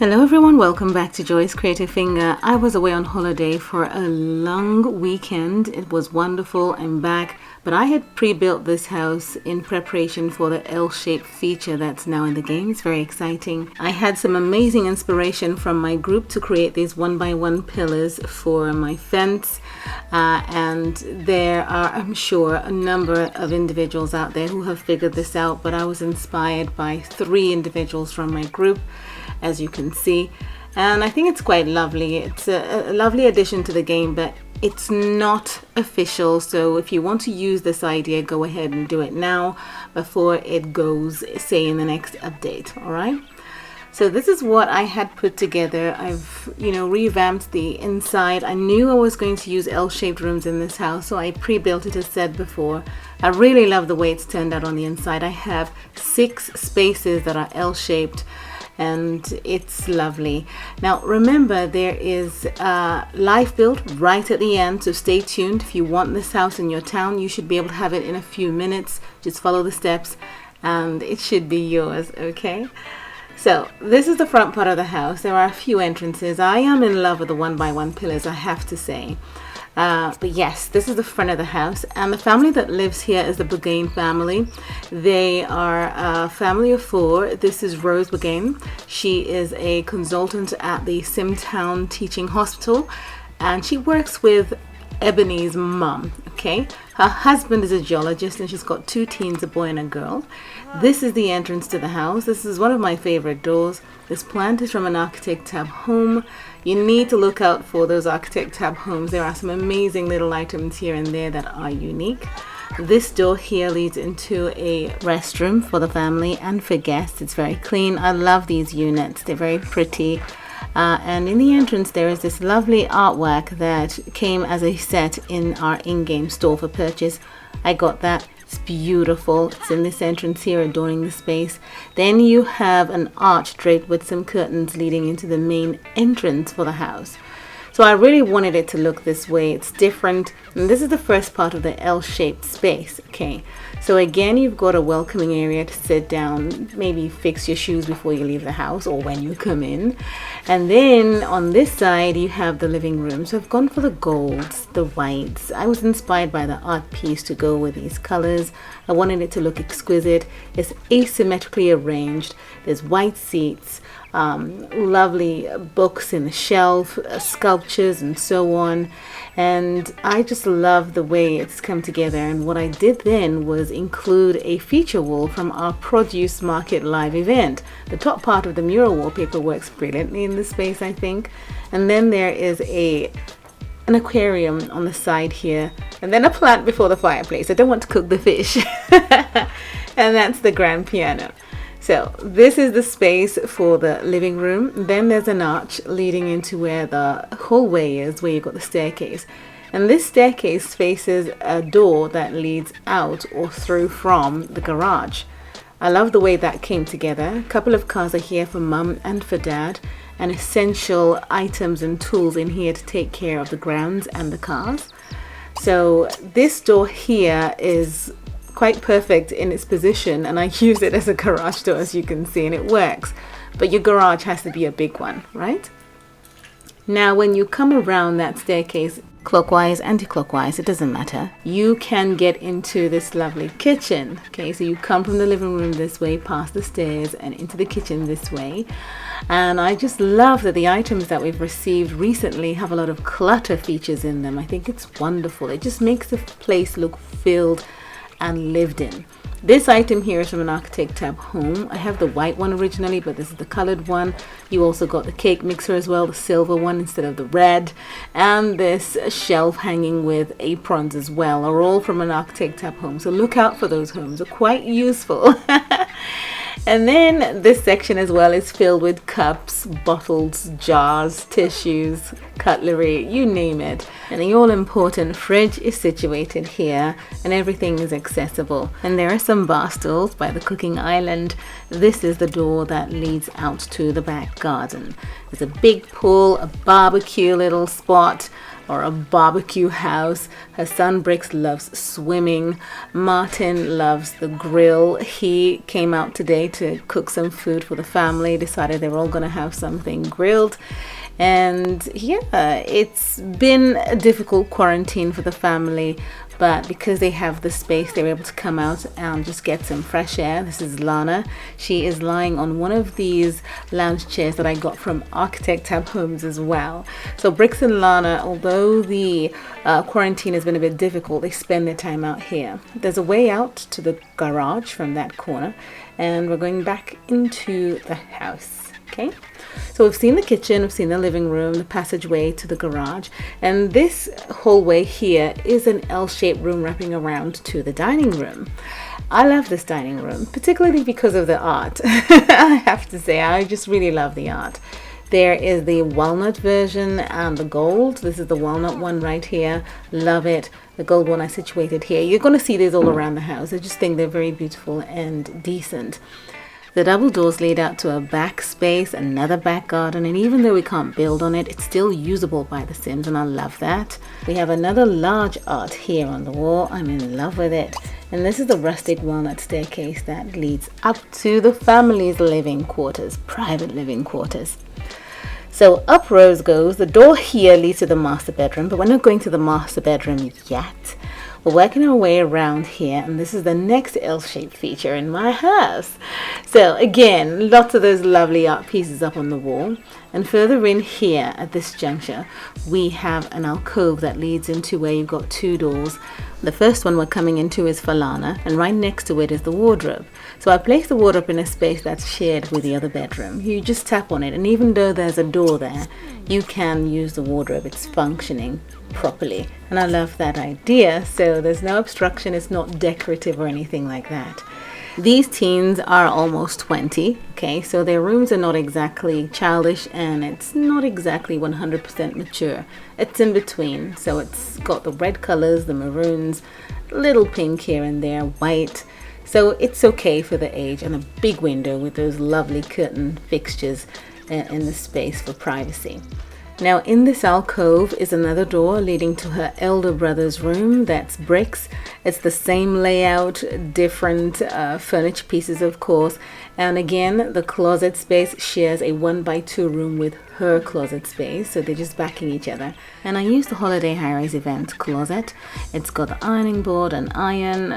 Hello everyone, welcome back to JCfinger. I was away on holiday for a long weekend. It was wonderful. I'm back, but I had pre-built this house in preparation for the L-shaped feature that's now in the game. It's very exciting. I had some amazing inspiration from my group to create these 1x1 pillars for my fence, and there are, I'm sure, a number of individuals out there who have figured this out, but I was inspired by 3 individuals from my group, as you can see, and I think it's quite lovely. It's a lovely addition to the game, but it's not official, so if you want to use this idea, go ahead and do it now before it goes, say, in the next update. All right, so this is what I had put together. I've revamped the inside. I knew I was going to use L-shaped rooms in this house, so I pre-built it as said before. I really love the way it's turned out on the inside. I have 6 spaces that are L-shaped, and it's lovely. Now remember, there is live build right at the end, so stay tuned. If you want this house in your town, you should be able to have it in a few minutes. Just follow the steps and it should be yours. Okay, so this is the front part of the house. There are a few entrances. I am in love with the 1x1 pillars, I have to say. But yes, this is the front of the house, and the family that lives here is the Bourgain family. They are a family of 4. This is Rose Bourgain. She is a consultant at the Simtown Teaching Hospital, and she works with Ebony's mom. Okay, her husband is a geologist, and she's got 2 teens, a boy and a girl. This is the entrance to the house. This is one of my favorite doors. This plant is from an Architect Tab home. You need to look out for those Architect Tab homes. There are some amazing little items here and there that are unique. This door here leads into a restroom for the family and for guests. It's very clean. I love these units. They're very pretty. And in the entrance there is this lovely artwork that came as a set in our in-game store for purchase. I got that. It's beautiful. It's in this entrance here, adorning the space. Then you have an arch draped with some curtains leading into the main entrance for the house. So I really wanted it to look this way. It's different, and this is the first part of the L-shaped space. Okay, so again, you've got a welcoming area to sit down, maybe fix your shoes before you leave the house or when you come in. And then on this side you have the living room. So I've gone for the golds, the whites. I was inspired by the art piece to go with these colors. I wanted it to look exquisite. It's asymmetrically arranged. There's white seats, lovely books in the shelf, sculptures and so on, and I just love the way it's come together. And what I did then was include a feature wall from our produce market live event. The top part of the mural wallpaper works brilliantly in this space, I think, and then there is an aquarium on the side here, and then a plant before the fireplace. I don't want to cook the fish. And that's the grand piano. So this is the space for the living room. Then there's an arch leading into where the hallway is, where you've got the staircase. And this staircase faces a door that leads out or through from the garage. I love the way that came together. A couple of cars are here for mum and for dad, and essential items and tools in here to take care of the grounds and the cars. So this door here is quite perfect in its position, and I use it as a garage door, as you can see, and it works. But your garage has to be a big one, right? Now when you come around that staircase, clockwise, anti-clockwise, it doesn't matter, you can get into this lovely kitchen. Okay, so you come from the living room this way, past the stairs, and into the kitchen this way. And I just love that the items that we've received recently have a lot of clutter features in them. I think it's wonderful. It just makes the place look filled and lived in. This item here is from an Architect Tab home. I have the white one originally, but this is the colored one. You also got the cake mixer as well, the silver one instead of the red, and this shelf hanging with aprons as well are all from an Architect Tab home. So look out for those homes. They're quite useful. And then this section as well is filled with cups, bottles, jars, tissues, cutlery, you name it. And the all-important fridge is situated here, and everything is accessible. And there are some bar stools by the cooking island. This is the door that leads out to the back garden. There's a big pool, a barbecue little spot, or a barbecue house. Her son Bricks loves swimming. Martin loves the grill. He came out today to cook some food for the family, decided they were all going to have something grilled. And yeah, it's been a difficult quarantine for the family, but because they have the space, they're able to come out and just get some fresh air. This is Lana. She is lying on one of these lounge chairs that I got from Architect Tab Homes as well. So Bricks and Lana, although the quarantine has been a bit difficult, they spend their time out here. There's a way out to the garage from that corner, and we're going back into the house. Okay, so we've seen the kitchen, we've seen the living room, the passageway to the garage, and this hallway here is an L-shaped room wrapping around to the dining room. I love this dining room, particularly because of the art. I have to say, I just really love the art. There is the walnut version and the gold. This is the walnut one right here. Love it. The gold one I situated here. You're going to see these all around the house. I just think they're very beautiful and decent. The double doors lead out to a back space, another back garden, and even though we can't build on it, it's still usable by the Sims, and I love that. We have another large art here on the wall. I'm in love with it. And this is the rustic walnut staircase that leads up to the family's living quarters, private living quarters. So up Rose goes. The door here leads to the master bedroom, but we're not going to the master bedroom yet. We're working our way around here, and this is the next L-shaped feature in my house. So again, lots of those lovely art pieces up on the wall. And further in here at this juncture, we have an alcove that leads into where you've got two doors. The first one we're coming into is for Lana, and right next to it is the wardrobe. So I placed the wardrobe in a space that's shared with the other bedroom. You just tap on it, and even though there's a door there, you can use the wardrobe. It's functioning properly, and I love that idea. So there's no obstruction, it's not decorative or anything like that. These teens are almost 20, okay, so their rooms are not exactly childish, and it's not exactly 100% mature. It's in between, so it's got the red colors, the maroons, little pink here and there, white, so it's okay for the age, and a big window with those lovely curtain fixtures in the space for privacy. Now in this alcove is another door leading to her elder brother's room. That's Bricks. It's the same layout, different furniture pieces of course, and again the closet space shares a 1x2 room with her closet space, so they're just backing each other. And I used the holiday high-rise event closet. It's got the ironing board, an iron,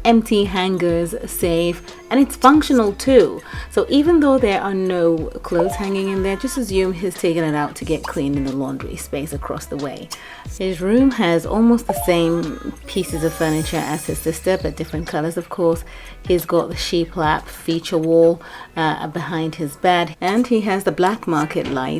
empty hangers, safe, and it's functional too. So even though there are no clothes hanging in there, just assume he's taken it out to get cleaned in the laundry space across the way. His room has almost the same pieces of furniture as his sister, but different colors of course. He's got the sheeplap feature wall behind his bed, and he has the black market lights.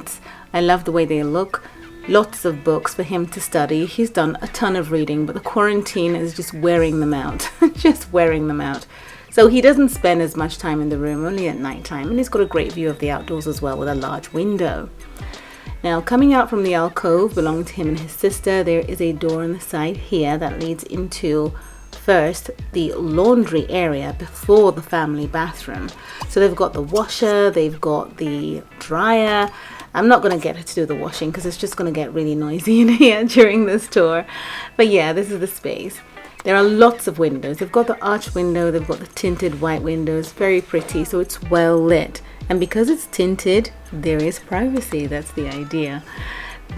I love the way they look. Lots of books for him to study. He's done a ton of reading, but the quarantine is just wearing them out. Just wearing them out. So he doesn't spend as much time in the room, only at nighttime, and he's got a great view of the outdoors as well with a large window. Now coming out from the alcove belonging to him and his sister, there is a door on the side here that leads into first the laundry area before the family bathroom. So they've got the washer, they've got the dryer. I'm not going to get her to do the washing because it's just going to get really noisy in here during this tour. But yeah, this is the space. There are lots of windows. They've got the arch window, they've got the tinted white windows, very pretty, so it's well lit. And because it's tinted, there is privacy. That's the idea.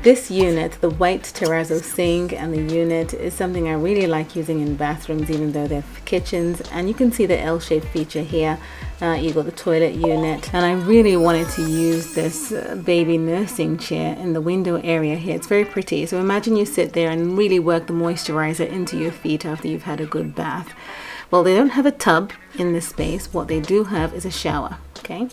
This unit, the white terrazzo sink and the unit, is something I really like using in bathrooms, even though they're kitchens. And you can see the L-shaped feature here. You got the toilet unit, and I really wanted to use this baby nursing chair in the window area here. It's very pretty. So imagine you sit there and really work the moisturizer into your feet after you've had a good bath. Well, they don't have a tub in this space. What they do have is a shower. Okay.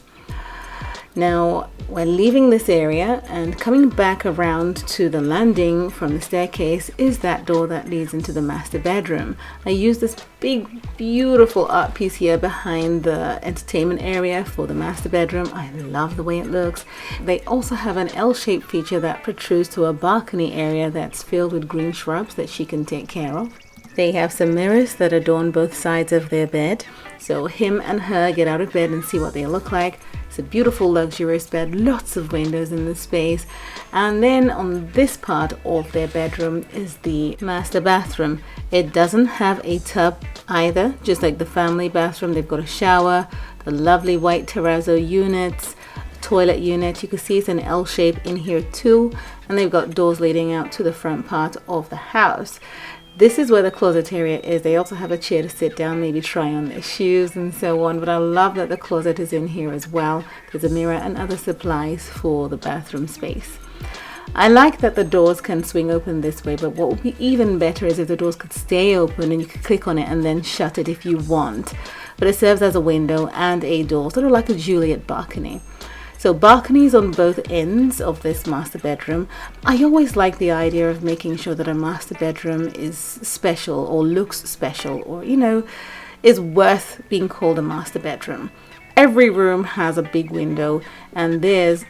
Now we're leaving this area and coming back around to the landing from the staircase is that door that leads into the master bedroom. I used this big beautiful art piece here behind the entertainment area for the master bedroom. I love the way it looks. They also have an L-shaped feature that protrudes to a balcony area that's filled with green shrubs that she can take care of. They have some mirrors that adorn both sides of their bed. So him and her get out of bed and see what they look like. It's a beautiful luxurious bed, lots of windows in the space. And then on this part of their bedroom is the master bathroom. It doesn't have a tub either, just like the family bathroom. They've got a shower, the lovely white terrazzo units, toilet unit. You can see it's an L shape in here too, and they've got doors leading out to the front part of the house. This is where the closet area is. They also have a chair to sit down, maybe try on their shoes and so on. But I love that the closet is in here as well. There's a mirror and other supplies for the bathroom space. I like that the doors can swing open this way, but what would be even better is if the doors could stay open and you could click on it and then shut it if you want. But it serves as a window and a door, sort of like a Juliet balcony. So balconies on both ends of this master bedroom. I always like the idea of making sure that a master bedroom is special or looks special, or, you know, is worth being called a master bedroom. Every room has a big window, and there's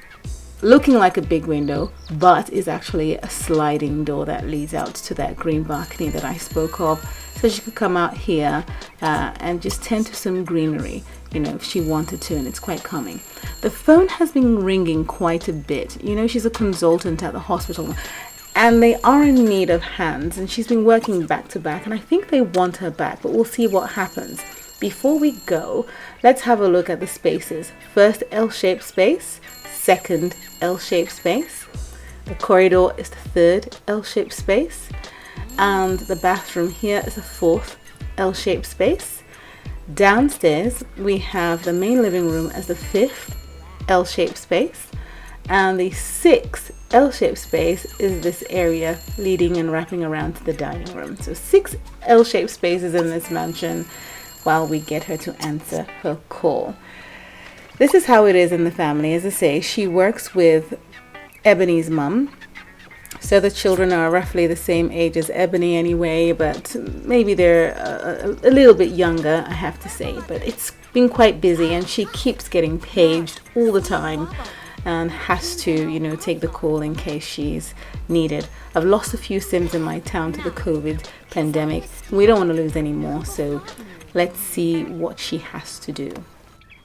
looking like a big window, but is actually a sliding door that leads out to that green balcony that I spoke of. So she could come out here and just tend to some greenery, you know, if she wanted to, and it's quite calming. The phone has been ringing quite a bit. You know, she's a consultant at the hospital, and they are in need of hands, and she's been working back to back, and I think they want her back, but we'll see what happens. Before we go, let's have a look at the spaces. First L-shaped space, second L-shaped space. The corridor is the third L-shaped space, and the bathroom here is the fourth L-shaped space. Downstairs we have the main living room as the fifth L-shaped space, and the sixth L-shaped space is this area leading and wrapping around to the dining room. So 6 L-shaped spaces in this mansion while we get her to answer her call. This is how it is in the family. As I say, she works with Ebony's mum. So the children are roughly the same age as Ebony anyway, but maybe they're a little bit younger, I have to say. But it's been quite busy, and she keeps getting paged all the time and has to, you know, take the call in case she's needed. I've lost a few Sims in my town to the COVID pandemic. We don't want to lose any more, so let's see what she has to do.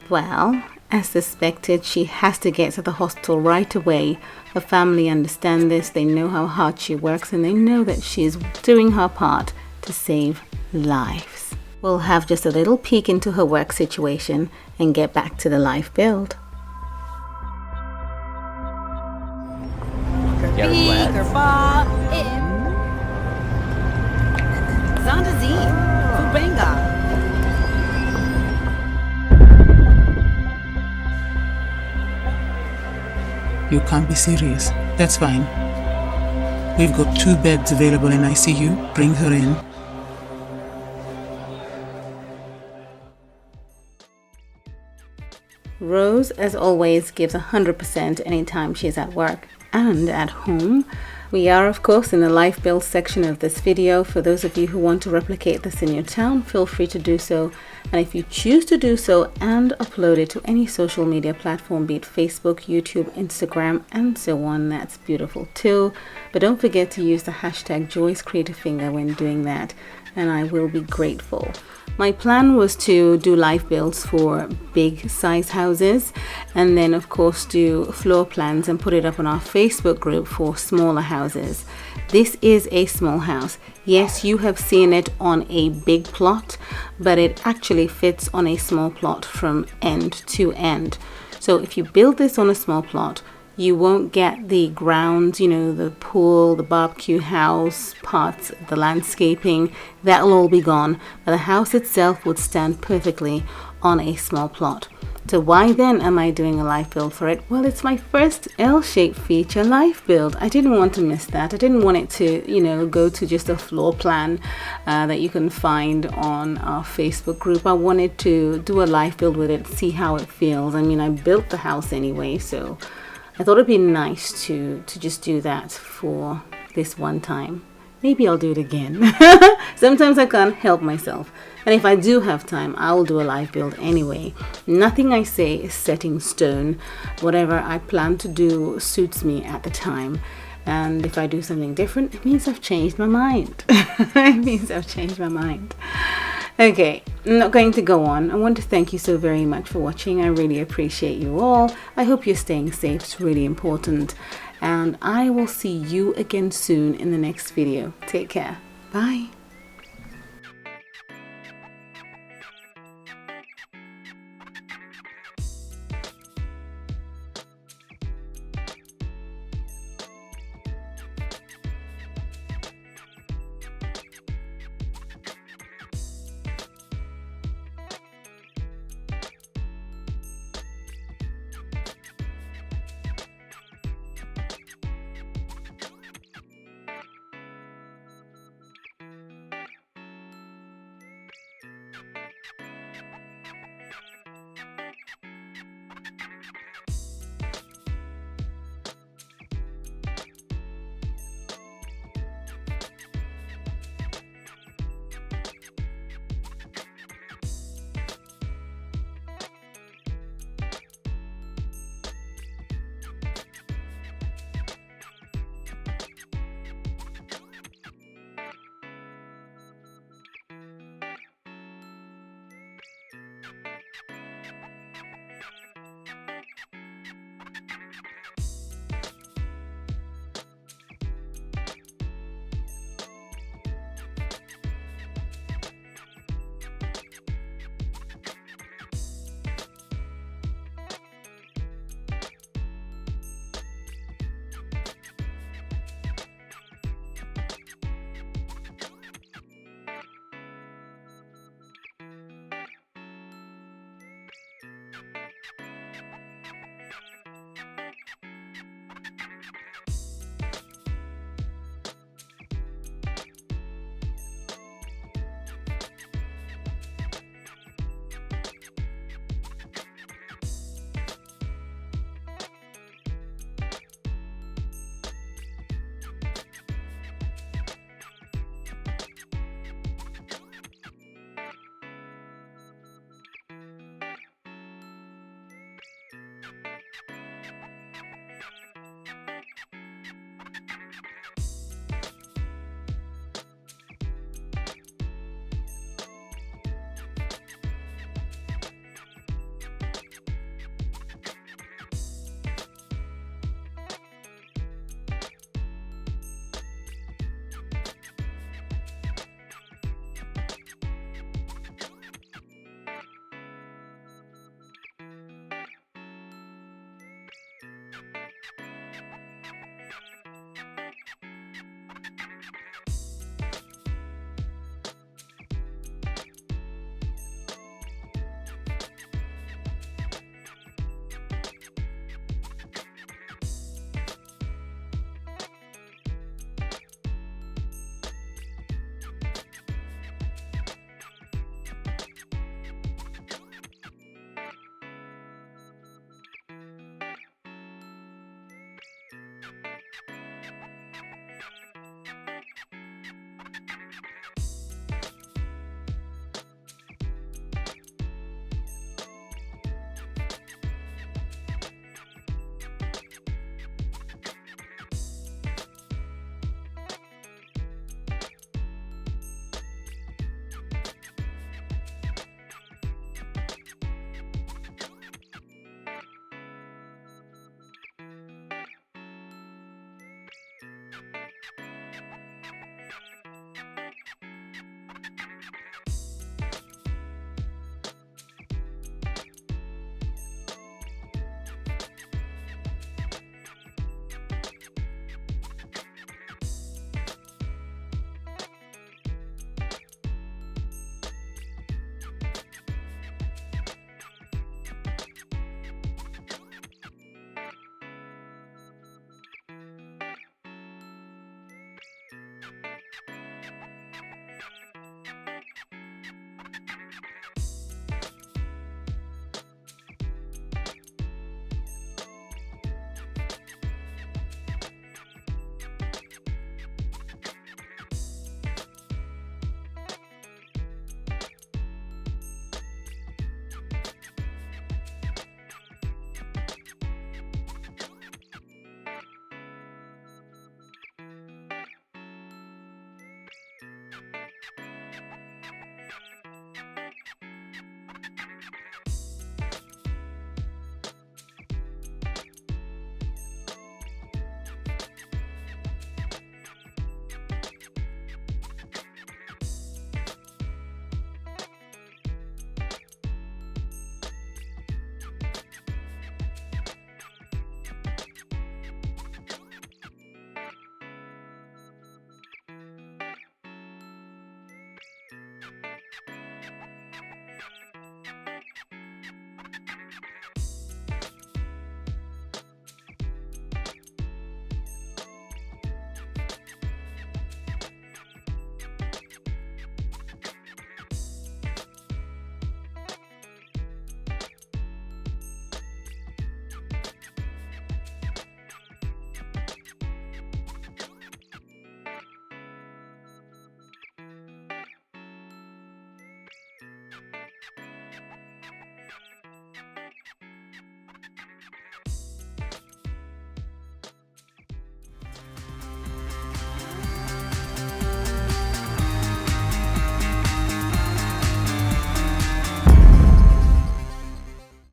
Well, as suspected, she has to get to the hospital right away. Her family understand this, they know how hard she works, and they know that she's doing her part to save lives. We'll have just a little peek into her work situation and get back to the life build. You can't be serious. That's fine. We've got 2 beds available in ICU. Bring her in. Rose, as always, gives 100% anytime she's at work and at home. We are, of course, in the life build section of this video. For those of you who want to replicate this in your town, feel free to do so. And if you choose to do so and upload it to any social media platform, be it Facebook, YouTube, Instagram, and so on, that's beautiful too. But don't forget to use the hashtag JCfinger when doing that, and I will be grateful. My plan was to do life builds for big size houses, and then of course do floor plans and put it up on our Facebook group for smaller houses. This is a small house. Yes, you have seen it on a big plot, but it actually fits on a small plot from end to end. So if you build this on a small plot, you won't get the grounds, you know, the pool, the barbecue house, parts of the landscaping, that'll all be gone. But the house itself would stand perfectly on a small plot. So why then am I doing a life build for it? Well, it's my first L-shaped feature life build. I didn't want to miss that. I didn't want it to, you know, go to just a floor plan that you can find on our Facebook group. I wanted to do a life build with it, see how it feels. I mean, I built the house anyway, so I thought it'd be nice to just do that for this one time. Maybe I'll do it again. Sometimes I can't help myself. And if I do have time, I will do a live build anyway. Nothing I say is set in stone. Whatever I plan to do suits me at the time. And if I do something different, it means I've changed my mind. It means I've changed my mind. Okay, I'm not going to go on. I want to thank you so very much for watching. I really appreciate you all. I hope you're staying safe. It's really important. And I will see you again soon in the next video. Take care. Bye.